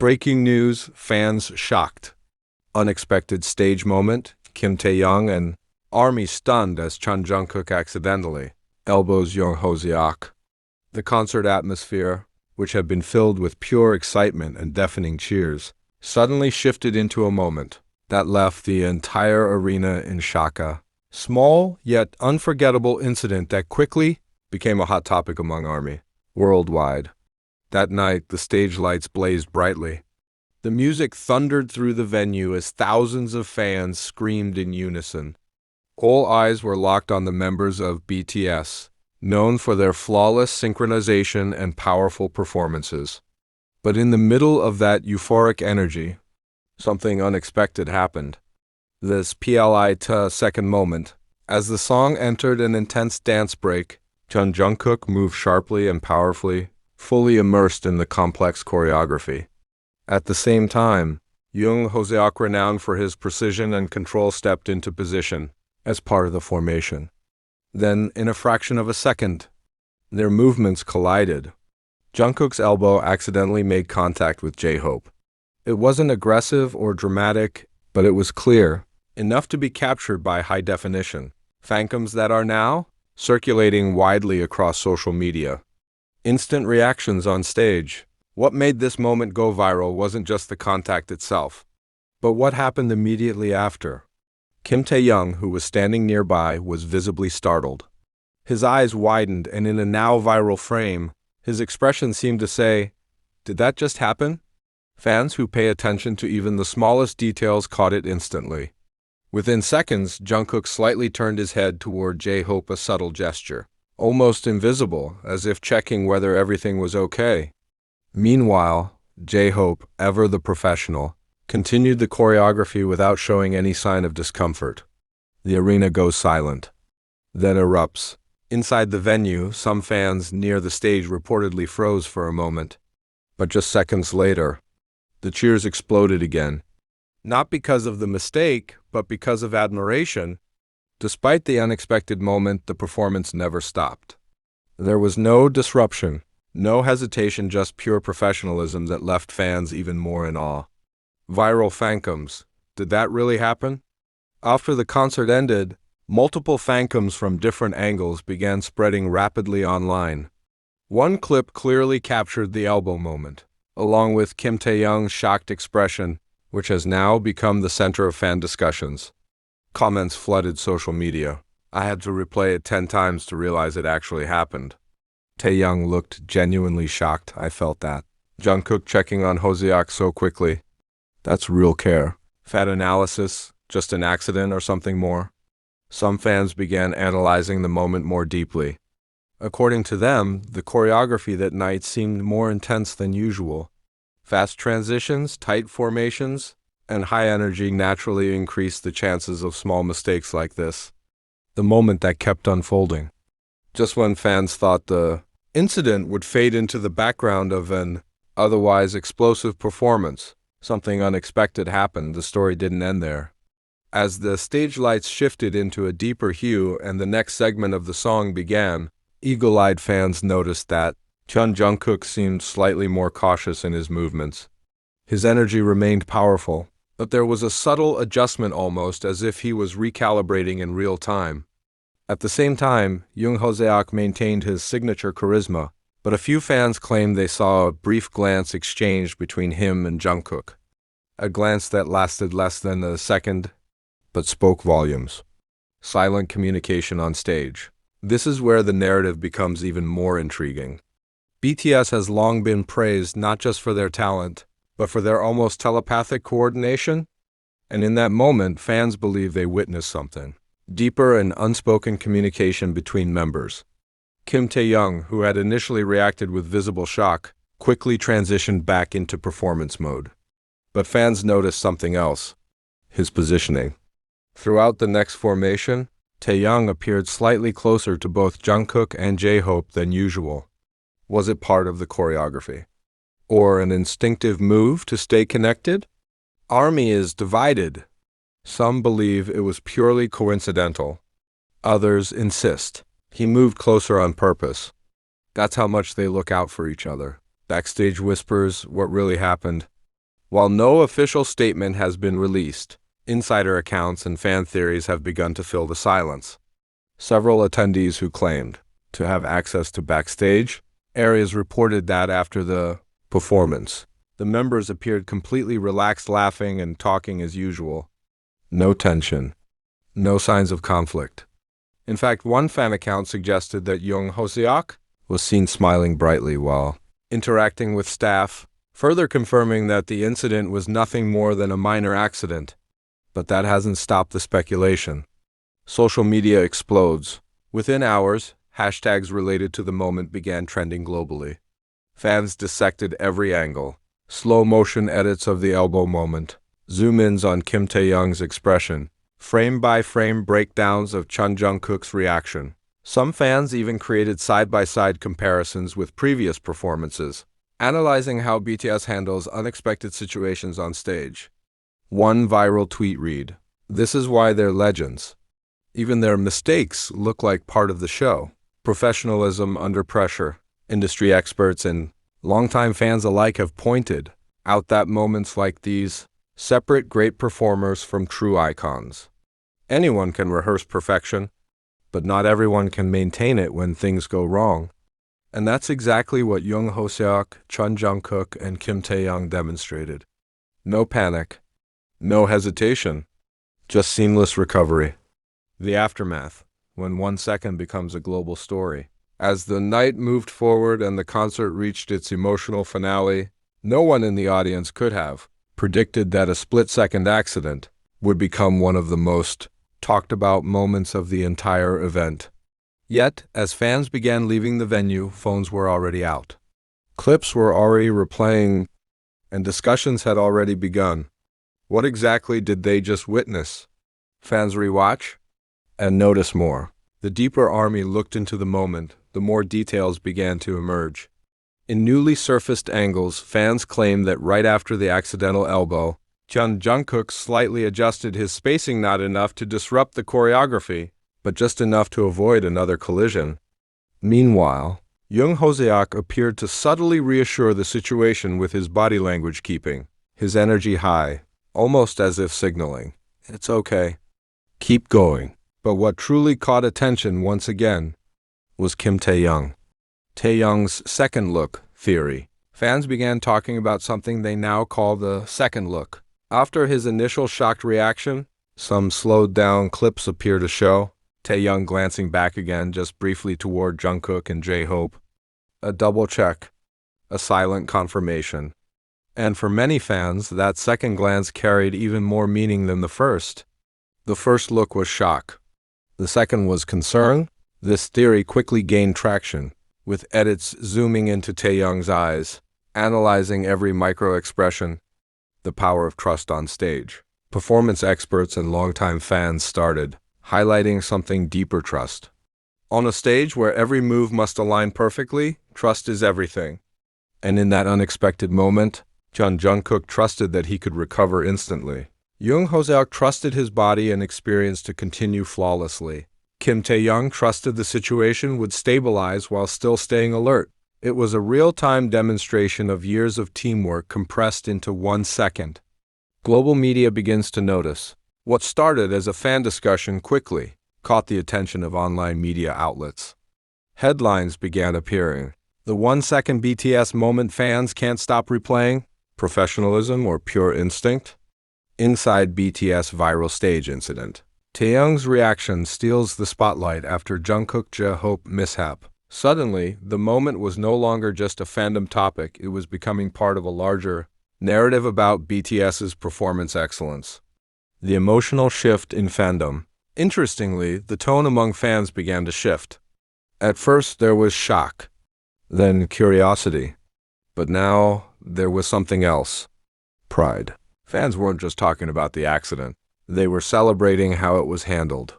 Breaking news, fans shocked. Unexpected stage moment, Kim Taehyung and ARMY stunned as Jungkook accidentally elbows Jungkook. The concert atmosphere, which had been filled with pure excitement and deafening cheers, suddenly shifted into a moment that left the entire arena in shock. Small yet unforgettable incident that quickly became a hot topic among ARMY worldwide. That night, the stage lights blazed brightly. The music thundered through the venue as thousands of fans screamed in unison. All eyes were locked on the members of BTS, known for their flawless synchronization and powerful performances. But in the middle of that euphoric energy, something unexpected happened. This second moment, as the song entered an intense dance break, Jungkook moved sharply and powerfully, fully immersed in the complex choreography. At the same time, Jungkook, renowned for his precision and control, stepped into position as part of the formation. Then, in a fraction of a second, their movements collided. Jungkook's elbow accidentally made contact with J-Hope. It wasn't aggressive or dramatic, but it was clear, enough to be captured by high definition phantoms that are now circulating widely across social media. Instant reactions on stage. What made this moment go viral wasn't just the contact itself, but what happened immediately after. Kim Taehyung, who was standing nearby, was visibly startled. His eyes widened, and in a now viral frame, his expression seemed to say, "Did that just happen?" Fans who pay attention to even the smallest details caught it instantly. Within seconds, Jungkook slightly turned his head toward J-Hope, a subtle gesture, almost invisible, as if checking whether everything was okay. Meanwhile, J-Hope, ever the professional, continued the choreography without showing any sign of discomfort. The arena goes silent, then erupts. Inside the venue, some fans near the stage reportedly froze for a moment. But just seconds later, the cheers exploded again. Not because of the mistake, but because of admiration. Despite the unexpected moment, the performance never stopped. There was no disruption, no hesitation, just pure professionalism that left fans even more in awe. Viral phantoms. Did that really happen? After the concert ended, multiple phantoms from different angles began spreading rapidly online. One clip clearly captured the elbow moment, along with Kim Taehyung's shocked expression, which has now become the center of fan discussions. Comments flooded social media. I had to replay it 10 times to realize it actually happened. Taehyung looked genuinely shocked. I felt that. Jungkook checking on Hoseok so quickly. That's real care. Fat analysis, just an accident or something more? Some fans began analyzing the moment more deeply. According to them, the choreography that night seemed more intense than usual. Fast transitions, tight formations, and high energy naturally increased the chances of small mistakes like this. The moment that kept unfolding. Just when fans thought the incident would fade into the background of an otherwise explosive performance, something unexpected happened. The story didn't end there. As the stage lights shifted into a deeper hue and the next segment of the song began, eagle-eyed fans noticed that Jungkook seemed slightly more cautious in his movements. His energy remained powerful, but there was a subtle adjustment, almost as if he was recalibrating in real time. At the same time, Jungkook maintained his signature charisma, but a few fans claimed they saw a brief glance exchanged between him and Jungkook. A glance that lasted less than a second, but spoke volumes. Silent communication on stage. This is where the narrative becomes even more intriguing. BTS has long been praised not just for their talent, but for their almost telepathic coordination. And in that moment, fans believe they witnessed something. Deeper and unspoken communication between members. Kim Taehyung, who had initially reacted with visible shock, quickly transitioned back into performance mode. But fans noticed something else. His positioning. Throughout the next formation, Taehyung appeared slightly closer to both Jungkook and J-Hope than usual. Was it part of the choreography? Or an instinctive move to stay connected? ARMY is divided. Some believe it was purely coincidental. Others insist he moved closer on purpose. That's how much they look out for each other. Backstage whispers what really happened. While no official statement has been released, insider accounts and fan theories have begun to fill the silence. Several attendees who claimed to have access to backstage areas reported that after the performance, the members appeared completely relaxed, laughing and talking as usual. No tension, no signs of conflict. In fact, one fan account suggested that Jungkook was seen smiling brightly while interacting with staff, further confirming that the incident was nothing more than a minor accident. But that hasn't stopped the speculation. Social media explodes. Within hours, hashtags related to the moment began trending globally. Fans dissected every angle. Slow-motion edits of the elbow moment, zoom-ins on Kim Taehyung's expression, frame-by-frame breakdowns of Jungkook's reaction. Some fans even created side-by-side comparisons with previous performances, analyzing how BTS handles unexpected situations on stage. One viral tweet read, "This is why they're legends. Even their mistakes look like part of the show." Professionalism under pressure. Industry experts and longtime fans alike have pointed out that moments like these separate great performers from true icons. Anyone can rehearse perfection, but not everyone can maintain it when things go wrong. And that's exactly what Jungkook, Jungkook, and Kim Taehyung demonstrated. No panic, no hesitation, just seamless recovery. The aftermath, when 1 second becomes a global story. As the night moved forward and the concert reached its emotional finale, no one in the audience could have predicted that a split-second accident would become one of the most talked-about moments of the entire event. Yet, as fans began leaving the venue, phones were already out. Clips were already replaying, and discussions had already begun. What exactly did they just witness? Fans rewatch and notice more. The deeper ARMY looked into the moment, the more details began to emerge. In newly surfaced angles, fans claimed that right after the accidental elbow, Jungkook slightly adjusted his spacing, not enough to disrupt the choreography, but just enough to avoid another collision. Meanwhile, Jungkook appeared to subtly reassure the situation with his body language, keeping his energy high, almost as if signaling, "It's okay. Keep going." But what truly caught attention once again was Kim Taehyung. Taehyung's second look theory. Fans began talking about something they now call the second look. After his initial shocked reaction, some slowed-down clips appear to show Taehyung glancing back again just briefly toward Jungkook and J-Hope. A double check, a silent confirmation. And for many fans, that second glance carried even more meaning than the first. The first look was shock. The second was concern. This theory quickly gained traction, with edits zooming into Taehyung's eyes, analyzing every micro-expression. The power of trust on stage. Performance experts and longtime fans started highlighting something deeper: trust. On a stage where every move must align perfectly, trust is everything. And in that unexpected moment, Jungkook trusted that he could recover instantly. Jungkook trusted his body and experience to continue flawlessly. Kim Taehyung trusted the situation would stabilize while still staying alert. It was a real-time demonstration of years of teamwork compressed into 1 second. Global media begins to notice. What started as a fan discussion quickly caught the attention of online media outlets. Headlines began appearing. The 1-second BTS moment fans can't stop replaying. Professionalism or pure instinct? Inside BTS viral stage incident. Taehyung's reaction steals the spotlight after Jungkook J-Hope mishap. Suddenly, the moment was no longer just a fandom topic, it was becoming part of a larger narrative about BTS's performance excellence. The emotional shift in fandom. Interestingly, the tone among fans began to shift. At first, there was shock, then curiosity. But now, there was something else. Pride. Fans weren't just talking about the accident. They were celebrating how it was handled.